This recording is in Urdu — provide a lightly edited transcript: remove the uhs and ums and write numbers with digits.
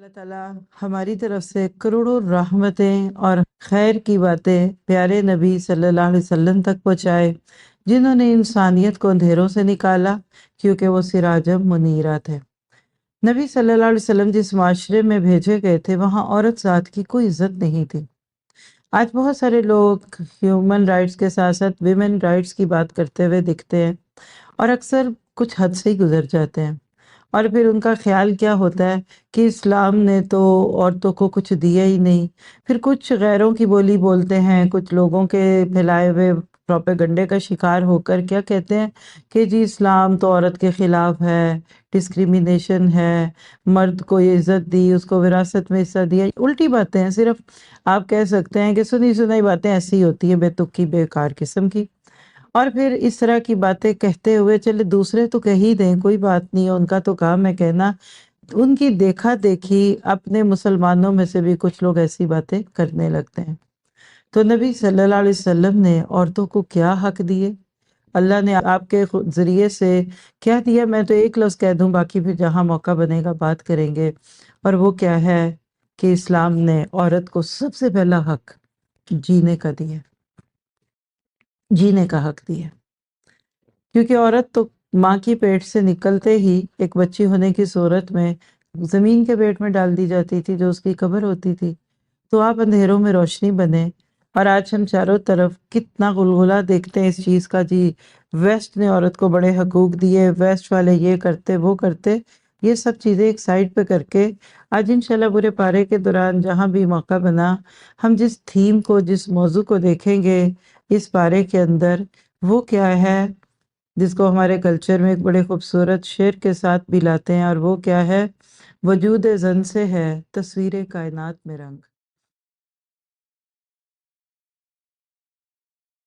اللہ تعالیٰ ہماری طرف سے کروڑوں رحمتیں اور خیر کی باتیں پیارے نبی صلی اللہ علیہ وسلم تک پہنچائے، جنہوں نے انسانیت کو اندھیروں سے نکالا، کیونکہ وہ سراجم منیرہ تھے۔ نبی صلی اللہ علیہ وسلم جس معاشرے میں بھیجے گئے تھے، وہاں عورت ذات کی کوئی عزت نہیں تھی۔ آج بہت سارے لوگ ہیومن رائٹس کے ساتھ ساتھ ویمن رائٹس کی بات کرتے ہوئے دکھتے ہیں، اور اکثر کچھ حد سے ہی گزر جاتے ہیں، اور پھر ان کا خیال کیا ہوتا ہے کہ اسلام نے تو عورتوں کو کچھ دیا ہی نہیں۔ پھر کچھ غیروں کی بولی بولتے ہیں، کچھ لوگوں کے پھیلائے ہوئے پروپیگنڈے کا شکار ہو کر کیا کہتے ہیں کہ جی اسلام تو عورت کے خلاف ہے، ڈسکریمنیشن ہے، مرد کو یہ عزت دی، اس کو وراثت میں حصہ دیا۔ الٹی باتیں ہیں، صرف آپ کہہ سکتے ہیں کہ سنی سنائی باتیں ایسی ہوتی ہیں، بے تکی بیکار قسم کی۔ اور پھر اس طرح کی باتیں کہتے ہوئے چلے دوسرے تو کہہ ہی دیں، کوئی بات نہیں ہے، ان کا تو کام ہے کہنا۔ ان کی دیکھا دیکھی اپنے مسلمانوں میں سے بھی کچھ لوگ ایسی باتیں کرنے لگتے ہیں۔ تو نبی صلی اللہ علیہ وسلم نے عورتوں کو کیا حق دیے؟ اللہ نے آپ کے ذریعے سے کیا دیا؟ میں تو ایک لفظ کہہ دوں، باقی پھر جہاں موقع بنے گا بات کریں گے۔ اور وہ کیا ہے کہ اسلام نے عورت کو سب سے پہلا حق جینے کا دیا، جینے کا حق دیا۔ کیونکہ عورت تو ماں کی پیٹ سے نکلتے ہی ایک بچی ہونے کی صورت میں زمین کے پیٹ میں ڈال دی جاتی تھی، جو اس کی قبر ہوتی تھی۔ تو آپ اندھیروں میں روشنی بنے، اور آج ہم چاروں طرف کتنا غلغلہ دیکھتے ہیں اس چیز کا، جی ویسٹ نے عورت کو بڑے حقوق دیے، ویسٹ والے یہ کرتے وہ کرتے۔ یہ سب چیزیں ایک سائڈ پہ کر کے آج انشاءاللہ برے پارے کے دوران جہاں بھی موقع بنا، ہم جس تھیم کو، جس موضوع کو دیکھیں گے اس پارے کے اندر، وہ کیا ہے جس کو ہمارے کلچر میں ایک بڑے خوبصورت شعر کے ساتھ بھی لاتے ہیں، اور وہ کیا ہے؟ وجود زن سے ہے تصویر کائنات میں رنگ۔